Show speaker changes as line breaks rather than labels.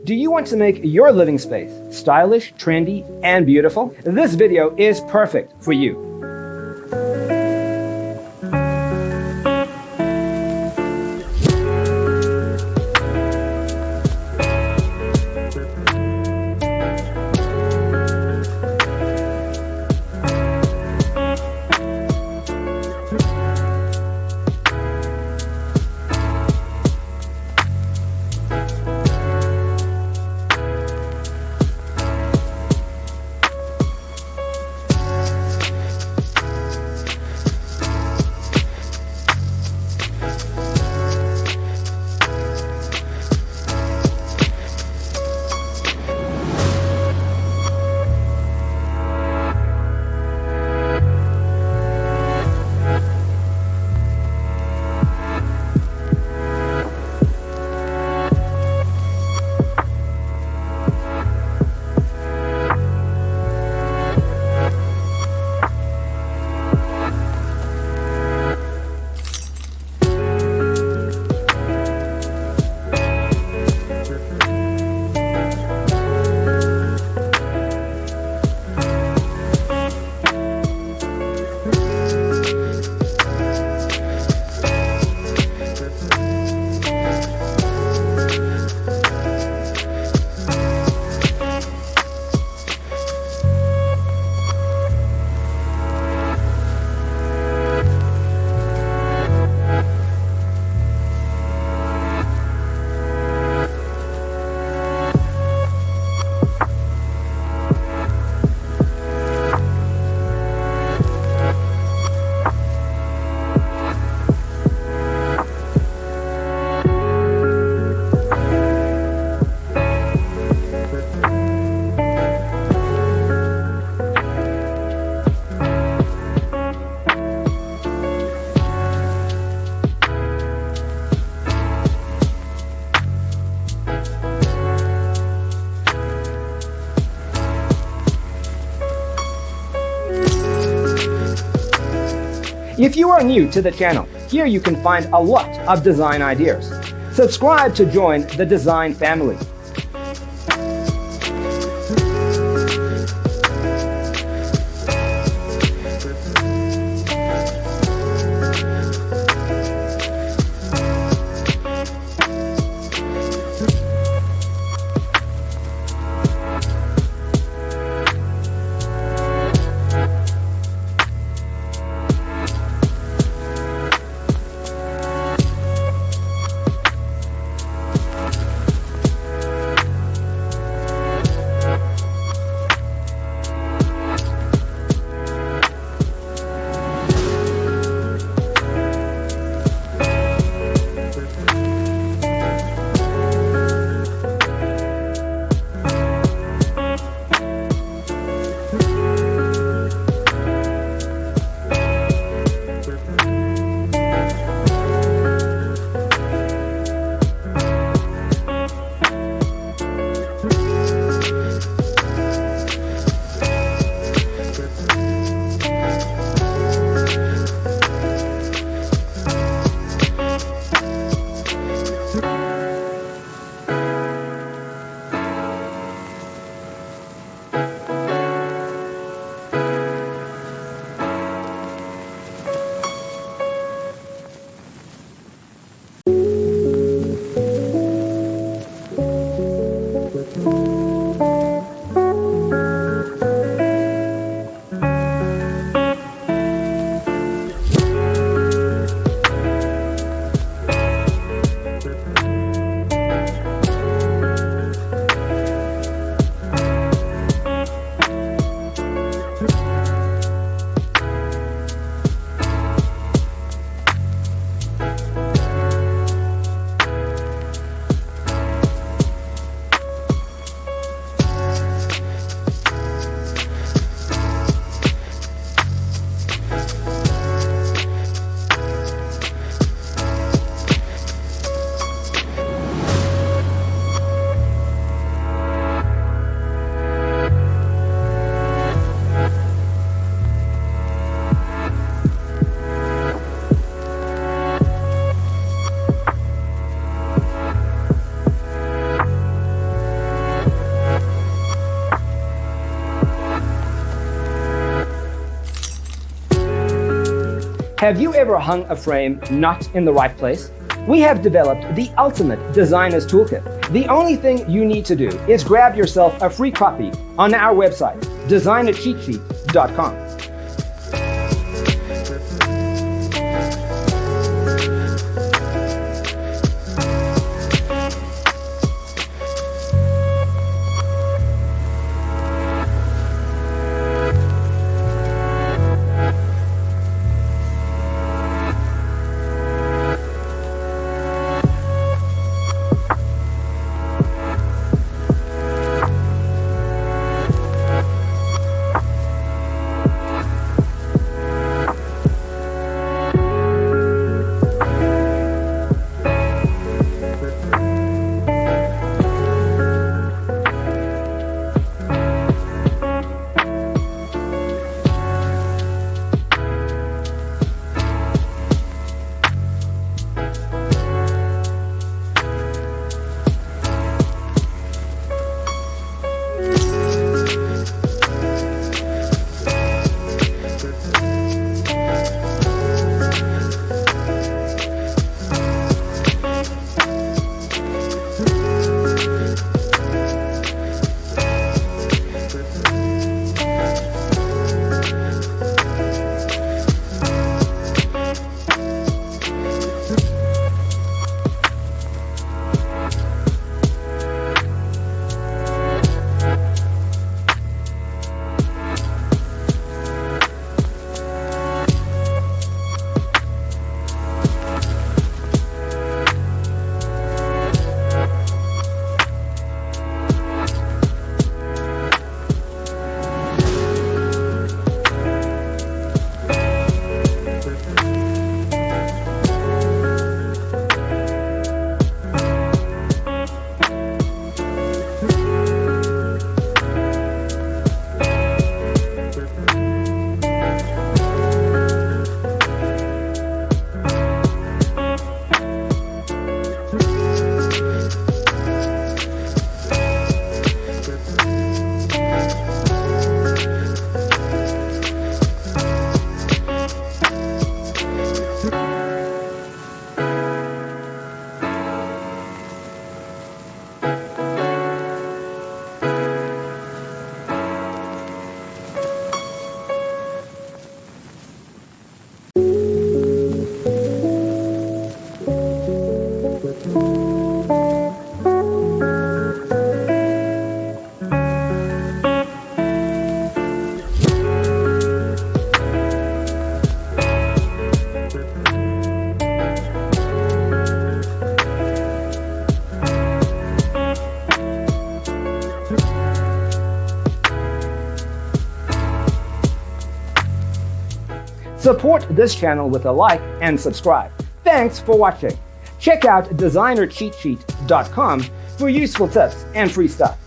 Do you want to make your living space stylish, trendy, and beautiful? This video is perfect for you. If you are new to the channel, here you can find a lot of design ideas. Subscribe to join the design family. Have you ever hung a frame not in the right place? We have developed the ultimate designer's toolkit. The only thing you need to do is grab yourself a free copy on our website, designercheatsheet.com. Support this channel with a like and subscribe. Thanks for watching. Check out designercheatsheet.com for useful tips and free stuff.